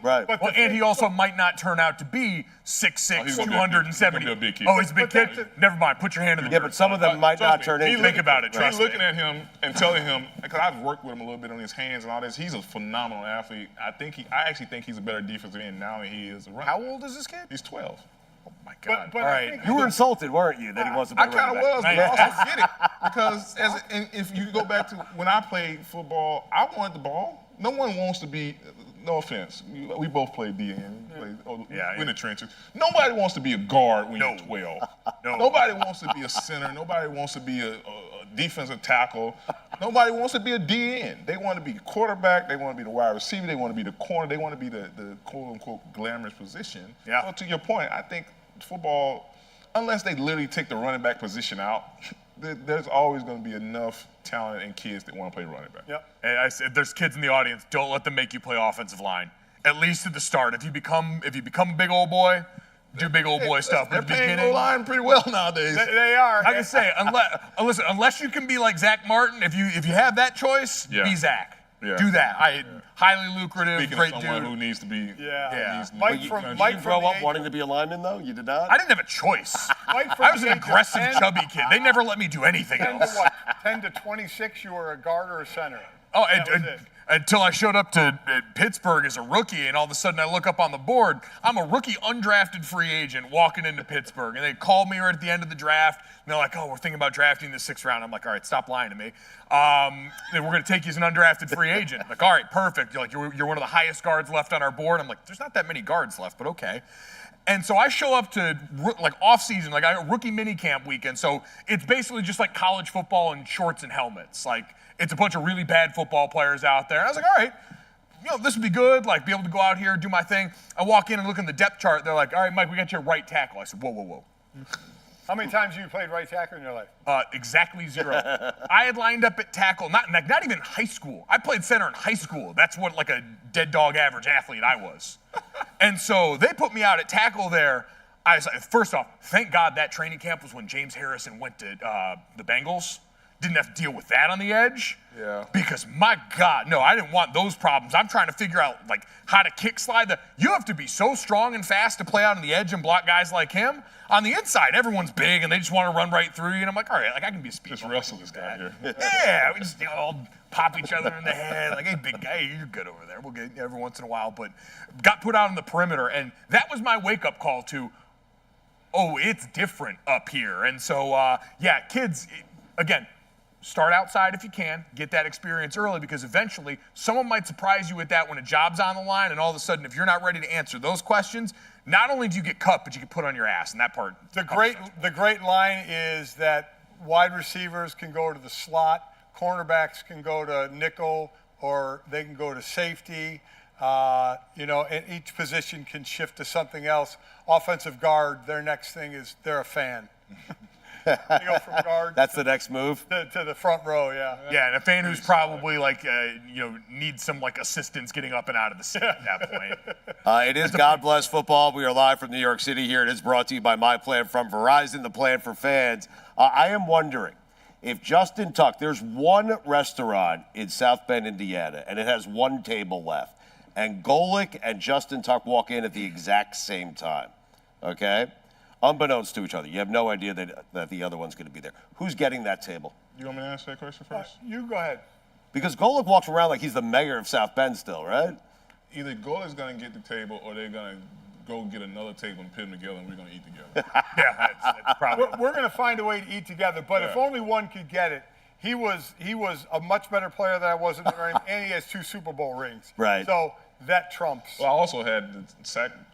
Right. Well, and he also might not turn out to be 6'6", 270. Oh, he's a big kid. Never mind. Put your hand in the dirt. Yeah, but some of them might not turn into. Think about it. Trust me. Looking at him and telling him, because I've worked with him a little bit on his hands and all this. He's a phenomenal athlete. I actually think he's a better defensive end now than he is a runner. How old is this kid? He's 12. Oh my God! But all right, you were insulted, weren't you, that he wasn't? I kind of was, but I also get it because if you go back to when I played football, I wanted the ball. No one wants to be. No offense, we both played DN, in the trenches. Nobody wants to be a guard when you're 12. No. Nobody wants to be a center. Nobody wants to be a defensive tackle. Nobody wants to be a DN. They want to be quarterback. They want to be the wide receiver. They want to be the corner. They want to be the quote-unquote glamorous position. Yeah. So to your point, I think football, unless they literally take the running back position out, there's always going to be enough talent and kids that want to play running back. Yep. And I said, there's kids in the audience. Don't let them make you play offensive line. At least at the start. If you become a big old boy, do big old boy stuff. They're paying O-line pretty well nowadays. They are. I can say, unless you can be like Zach Martin, if you have that choice, be Zach. Yeah. Do that. Highly lucrative, Speaking great of someone dude. who needs to be. Yeah. Mike did you grow up wanting to be a lineman, though? You did not? I didn't have a choice. I was an aggressive, chubby kid. They never let me do anything 10 else. to what? 10 to 26, you were a guard or a center. Oh, until I showed up to Pittsburgh as a rookie, and all of a sudden I look up on the board, I'm a rookie undrafted free agent walking into Pittsburgh. And they called me right at the end of the draft, and they're like, oh, we're thinking about drafting the 6th round. I'm like, all right, stop lying to me. We're going to take you as an undrafted free agent. I'm like, all right, perfect. You're like, you're one of the highest guards left on our board. I'm like, there's not that many guards left, but okay. And so I show up to like off-season, like a rookie mini camp weekend. So it's basically just like college football in shorts and helmets. Like it's a bunch of really bad football players out there. And I was like, all right, this would be good. Like be able to go out here, do my thing. I walk in and look in the depth chart. They're like, all right, Mike, we got your right tackle. I said, whoa. How many times have you played right tackle in your life? Exactly 0. I had lined up at tackle, not even high school. I played center in high school. That's what like a dead dog average athlete I was. And so they put me out at tackle there. I was like, first off, thank God that training camp was when James Harrison went to the Bengals. Didn't have to deal with that on the edge. Yeah. Because my God, no, I didn't want those problems. I'm trying to figure out like how to kick slide. You have to be so strong and fast to play out on the edge and block guys like him. On the inside, everyone's big and they just want to run right through you. And I'm like, all right, like I can be a speed. Just wrestle this guy here. Yeah, we just all pop each other in the head. Like, hey, big guy, you're good over there. We'll get you every once in a while. But got put out on the perimeter, and that was my wake-up call to, oh, it's different up here. And so, kids, again, start outside if you can. Get that experience early because eventually someone might surprise you with that when a job's on the line, and all of a sudden, if you're not ready to answer those questions, not only do you get cut, but you get put on your ass, and that part. The great line is that wide receivers can go to the slot, cornerbacks can go to nickel, or they can go to safety. And each position can shift to something else. Offensive guard, their next thing is they're a fan. They go from guard. That's the next move. To the front row, yeah. Yeah, and a fan who's probably like, needs some like assistance getting up and out of the seat at that point. It is God Bless Football. We are live from New York City here. It is brought to you by My Plan from Verizon, the plan for fans. I am wondering if Justin Tuck, there's one restaurant in South Bend, Indiana, and it has one table left, and Golic and Justin Tuck walk in at the exact same time, okay? Unbeknownst to each other. You have no idea that the other one's going to be there. Who's getting that table? You want me to answer that question first? You go ahead. Because Golic walks around like he's the mayor of South Bend still, right? Either Golic's going to get the table or they're going to go get another table and put them together and we're going to eat together. Yeah, that's probably. We're going to find a way to eat together, but if only one could get it. He was a much better player than I was in the game, and he has 2 Super Bowl rings. Right. So that trumps. Well, I also had the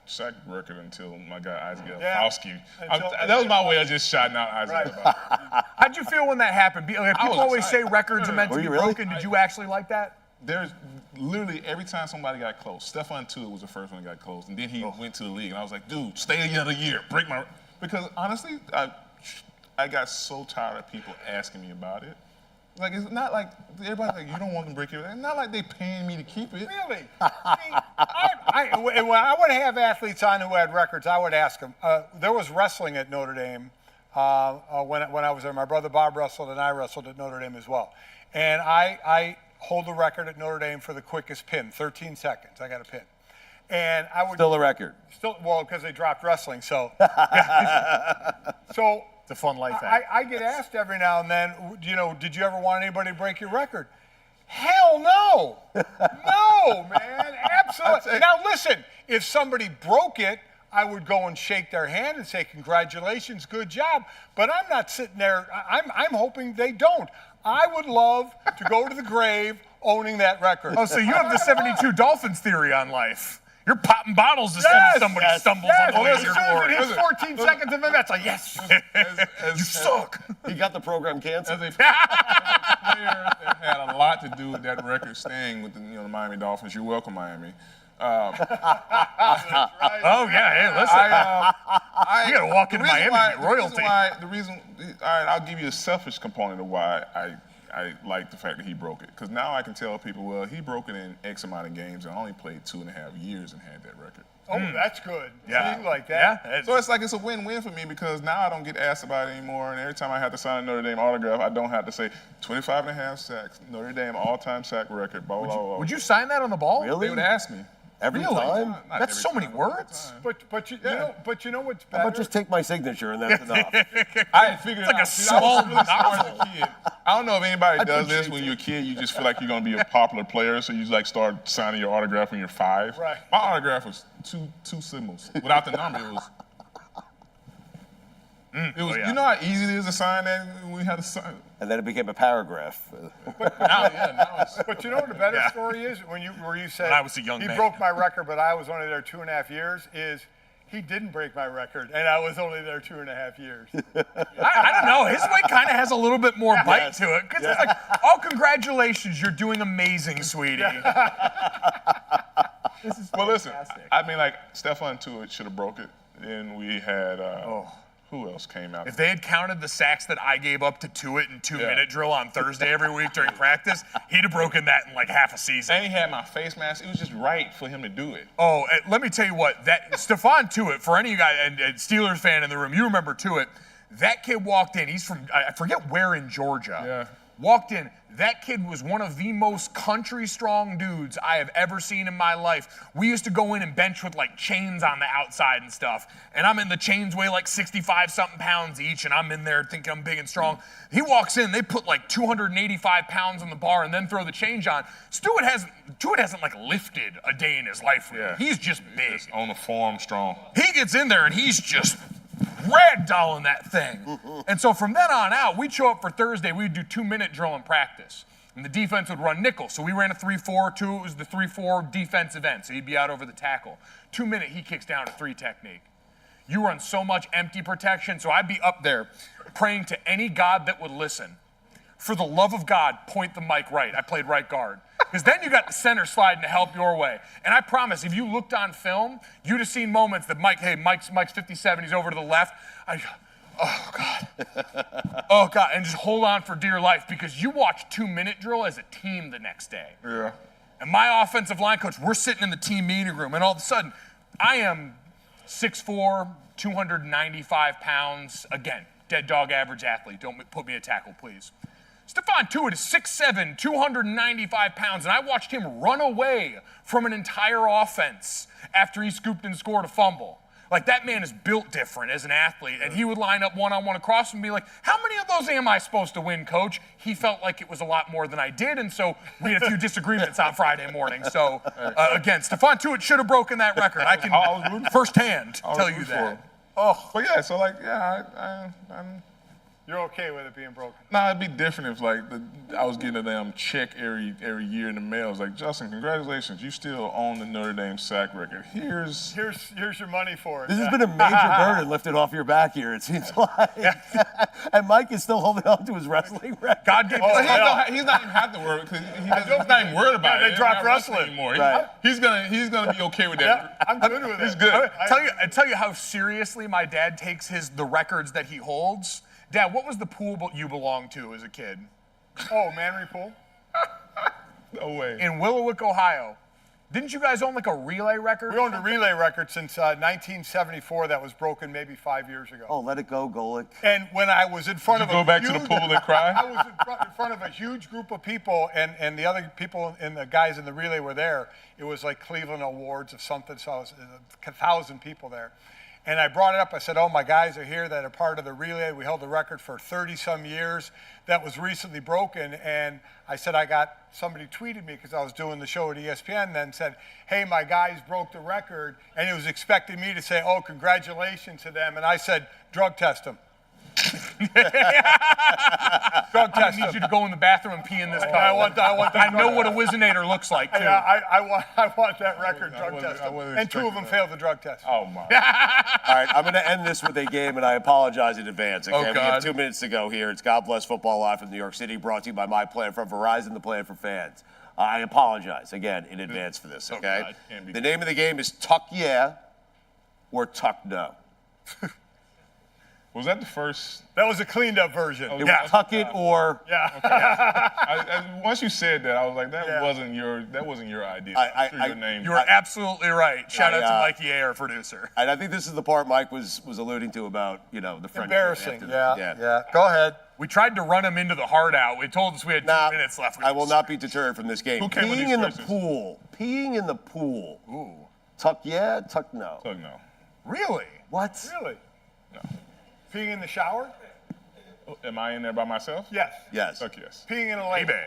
sack record until my guy Isaac Gafowski. Yeah, that was my way of just shouting out Isaac Gafowski. How'd you feel when that happened? People always say records are meant to be broken. Did you actually like that? There's literally every time somebody got close. Stephon Tuitt was the first one that got close, and then he went to the league, and I was like, dude, stay another year, break my. Because honestly, I got so tired of people asking me about it. Like, it's not like everybody's like, you don't want them to break your. It's not like they paying me to keep it. Really? When I would have athletes on who had records, I would ask them. There was wrestling at Notre Dame when I was there. My brother Bob wrestled, and I wrestled at Notre Dame as well. And I hold the record at Notre Dame for the quickest pin, 13 seconds. I got a pin. And I would Still a record. Well, because they dropped wrestling, so. So It's a fun life. I get asked every now and then, did you ever want anybody to break your record? Hell no. No, man. Absolutely. Now, listen, if somebody broke it, I would go and shake their hand and say, congratulations, good job. But I'm not sitting there. I'm hoping they don't. I would love to go to the grave owning that record. Oh, so you have the 72 Dolphins theory on life. You're popping bottles as soon as somebody stumbles on the way to your glory. His 14 seconds of it, that's like, yes. You suck. He got the program canceled. As a player that had a lot to do with that record staying with the Miami Dolphins. You're welcome, Miami. Oh, yeah, hey, listen. You got to walk into Miami and get royalty. All right, I'll give you a selfish component of why I like the fact that he broke it. Because now I can tell people, well, he broke it in X amount of games and only played 2.5 years and had that record. Oh, that's good. Yeah. See, like that. Yeah. So it's a win-win for me because now I don't get asked about it anymore. And every time I have to sign a Notre Dame autograph, I don't have to say 25.5 sacks, Notre Dame all-time sack record, blah, blah, blah. Would you sign that on the ball? Really? They would ask me. Every Really? time? Not That's every so many time, all the words. time. But you know what's better? How about just take my signature and that's enough? I had figured It's like it out. a See, I was small really smart as a novel. kid. I don't know if anybody does this appreciate when you're a kid. You just feel like you're going to be a popular player, so you start signing your autograph when you're 5. Right. My autograph was two symbols. Without the number, it was. yeah. You know how easy it is to sign that when we had to sign. And then it became a paragraph. Now it's. But you know what the better story is? Where you said When I was a young he man. broke my record, but I was only there 2.5 years, is he didn't break my record, and I was only there 2.5 years. I don't know. His way kind of has a little bit more bite to it. Because it's like, oh, congratulations, you're doing amazing, sweetie. This is Well, listen. fantastic. I mean, like Stephon Tuitt should have broke it. Then we had. Who else came out? If they had counted the sacks that I gave up to Tuitt in 2-minute drill on Thursday every week during practice, he'd have broken that in like half a season. And he had my face mask. It was just right for him to do it. Oh, let me tell you what, that Stephon Tuitt, for any of you guys, and Steelers fan in the room, you remember Tuitt, that kid walked in, he's from, I forget where in Georgia. Yeah. Walked in, that kid was one of the most country-strong dudes I have ever seen in my life. We used to go in and bench with like chains on the outside and stuff. And I'm in the chains weigh like 65-something pounds each, and I'm in there thinking I'm big and strong. He walks in, they put like 285 pounds on the bar and then throw the change on. Stewart hasn't like lifted a day in his life. Yeah. He's just big. Just on the form, strong. He gets in there and he's just ragdolling that thing. And so from then on out, we'd show up for Thursday, we'd do 2-minute drill in practice. And the defense would run nickel. So we ran a 3-4-2. It was the 3-4 defensive end. So he'd be out over the tackle. 2-minute, he kicks down a 3 technique. You run so much empty protection. So I'd be up there praying to any God that would listen. For the love of God, point the mic right. I played right guard. Because then you got the center sliding to help your way. And I promise, if you looked on film, you'd have seen moments that Mike's 57, he's over to the left. Oh, God. Oh, God. And just hold on for dear life because you watch 2-minute drill as a team the next day. Yeah. And my offensive line coach, we're sitting in the team meeting room, and all of a sudden, I am 6'4", 295 pounds. Again, dead dog average athlete. Don't put me at tackle, please. Stephon Tuitt is 6'7", 295 pounds, and I watched him run away from an entire offense after he scooped and scored a fumble. Like, that man is built different as an athlete, and he would line up one-on-one across and be like, how many of those am I supposed to win, coach? He felt like it was a lot more than I did, and so we had a few disagreements on Friday morning. So, again, Stephon Tuitt should have broken that record. I can firsthand tell you that. Oh, but yeah, so like, yeah, I'm You're okay with it being broken? Nah, it'd be different if like I was getting a damn check every year in the mail. It's like, Justin, congratulations, you still own the Notre Dame sack record. Here's your money for it. This has been a major burden lifted off your back here, it seems like. And Mike is still holding on to his wrestling record. God gave he's not even have to worry because he's not even worried about it. They dropped wrestling anymore. Right. He's gonna be okay with that. Yeah, I'm good with it. He's good. I tell you how seriously my dad takes the records that he holds. Dad, what was the pool you belonged to as a kid? Oh, Manry Pool? No way. In Willowick, Ohio. Didn't you guys own like a relay record? We owned a relay record since 1974 that was broken maybe 5 years ago. Oh, let it go, Golic. And when I was in front of Go back to the pool and cry? I was in front of a huge group of people, and the other people and the guys in the relay were there. It was like Cleveland Awards of something, so I was 1,000 people there. And I brought it up. I said, oh, my guys are here that are part of the relay. We held the record for 30-some years. That was recently broken. And I said, somebody tweeted me because I was doing the show at ESPN then said, hey, my guys broke the record. And he was expecting me to say, oh, congratulations to them. And I said, drug test them. Drug I test need them. you to go in the bathroom and pee in this cup. I want that. I know what a Wizinator looks like, too. Yeah, I want that record drug wasn't- test. I wasn't And 2 of them expecting that. failed the drug test. Oh, my. All right, I'm going to end this with a game, and I apologize in advance. Okay? Oh, We have God. 2 minutes to go here. It's God Bless Football Live from New York City, brought to you by my plan from Verizon, the plan for fans. I apologize, again, in advance for this, okay? God, can't be The name of the game is Tuck Yeah or Tuck No. Was that the first? That was a cleaned up version. It Yeah. was Tuck It or... Yeah. Once you said that, I was like, Yeah. wasn't your idea. I- I'm sure your name. You are absolutely right. Shout out to I, Mikey A, our producer. And I think this is the part Mike was alluding to about, the friendship. Embarrassing. after Yeah. that. Go ahead. We tried to run him into the hard out. We told us we had 2 Nah, minutes left. I will not be deterred from this game. Who came with Peeing these in the questions? pool. Peeing in the pool. Ooh. Tuck yeah, tuck no. Tuck no. Really? What? Really? No. Peeing in the shower? Am I in there by myself? Yes. Yes. Tuck yes. Peeing in a lake? Baby.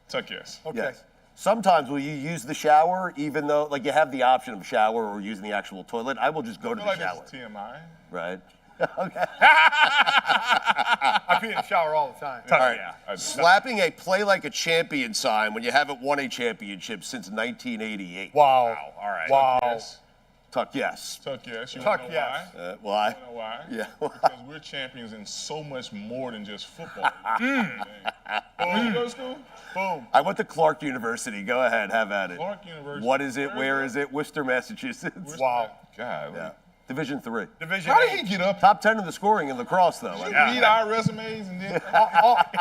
Tuck yes. Okay. Yes. Sometimes will you use the shower even though, like you have the option of shower or using the actual toilet? I will just go to I the feel like shower. this is TMI. Right? Okay. I pee in the shower all the time. Tuck All right. yeah. I do. Slapping a play like a champion sign when you haven't won a championship since 1988. Wow. Wow. All right. Wow. Yes. Tuck yes. Tuck yes. You Tuck wanna know yes. why? Why? You know why? Yeah. Because we're champions in so much more than just football. Where you go to school? Boom. I went to Clark University. Go ahead, have at it. Clark University. What is it? Where is it? Worcester, Massachusetts. Wow. God. Yeah. Division 3. Division How did 8. he get up? Top 10 in the scoring in lacrosse, though. You read our resumes and then.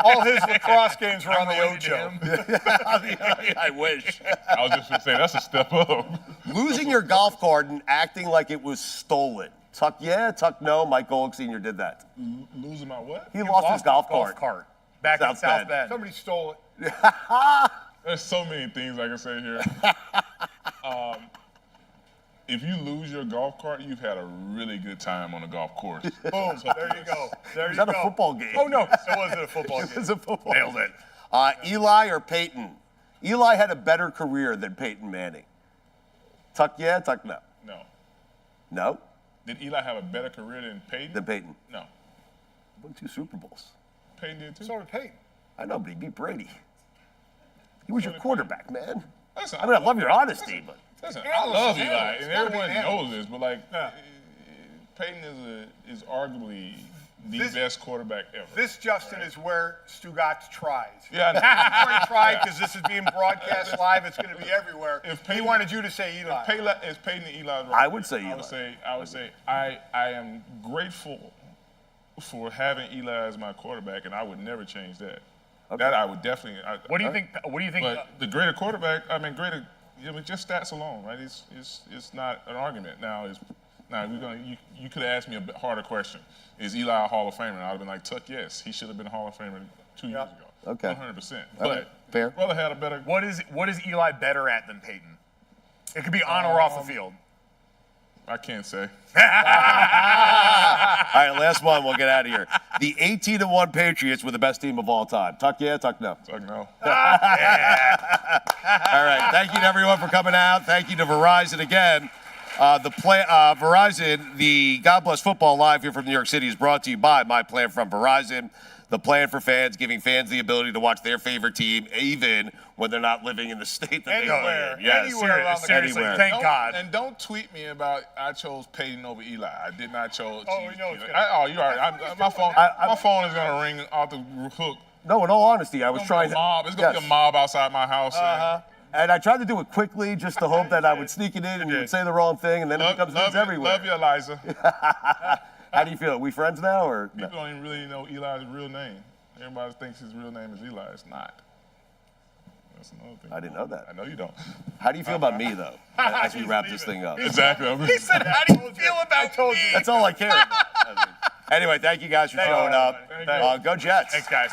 All his lacrosse games were on the Ocho. I wish. I was just going to say, that's a step up. Losing your golf cart and acting like it was stolen. Tuck yeah, tuck no. Mike Golic Sr. did that. Losing my what? He lost his golf cart. Back in South South Bend. Bend. Somebody stole it. There's so many things I can say here. If you lose your golf cart, you've had a really good time on a golf course. Boom. There you go. There Is you that go. a football game? Oh, no. It wasn't a football game. It's a football. Nailed it. Eli or Peyton? Eli had a better career than Peyton Manning. Tuck yeah, tuck no. No. No? Did Eli have a better career than Peyton? Than Peyton. No. Won 2 Super Bowls. Peyton did too. So did Peyton. I know, but he beat Brady. He was your quarterback, man. Listen, I mean, I love your honesty, but Listen, Analysts, I love Eli, analysts. and Gotta be everyone an analyst. knows this, but like, Yeah. Peyton is arguably the This- best quarterback ever. This, Justin, is where Stugotz tries. Yeah, I know. Before he tried, because this is being broadcast live, it's going to be everywhere. If He Peyton- wanted you to say Eli. Is Peyton and Eli right? I would say I Eli. would say I am grateful for having Eli as my quarterback, and I would never change that. Okay. That I would definitely. What do you think? What do you think? But the greater quarterback, greater. Just stats alone, right? It's not an argument. Now you could have asked me a bit harder question. Is Eli a Hall of Famer? And I'd have been like, Tuck, yes, he should have been a Hall of Famer 2 years ago. Okay. 100%. All right. But Fair. brother had a better. What is Eli better at than Peyton? It could be on or off the field. I can't say. all right, last one. We'll get out of here. The 18-1 Patriots were the best team of all time. Tuck yeah, tuck no. Tuck, no. All right. Thank you to everyone for coming out. Thank you to Verizon again. Verizon, the God Bless Football Live here from New York City is brought to you by My Plan from Verizon. The plan for fans, giving fans the ability to watch their favorite team even when they're not living in the state that Anywhere. they live in. Yes. Anywhere around the Seriously, Anywhere. thank God. And don't tweet me about I chose Peyton over Eli. I did not choose. Oh, we know it's Eli. gonna- You are. My phone. My phone is gonna ring off the hook. No, in all honesty, I was It's gonna trying be to. a mob. It's gonna be Yes. a mob outside my house. And I tried to do it quickly just to hope that I would sneak it in and you would say the wrong thing, and then it becomes news everywhere. Love you, Eliza. How do you feel? Are we friends now, or? People don't even really know Eli's real name. Everybody thinks his real name is Eli. It's not. That's another thing. I didn't know that. I know you don't. How do you feel about me, though, as we wrap this thing up? Exactly. He said, "How do you feel about me?" That's all I care about. Anyway, thank you guys for showing up. Thank you. Go Jets. Thanks, guys.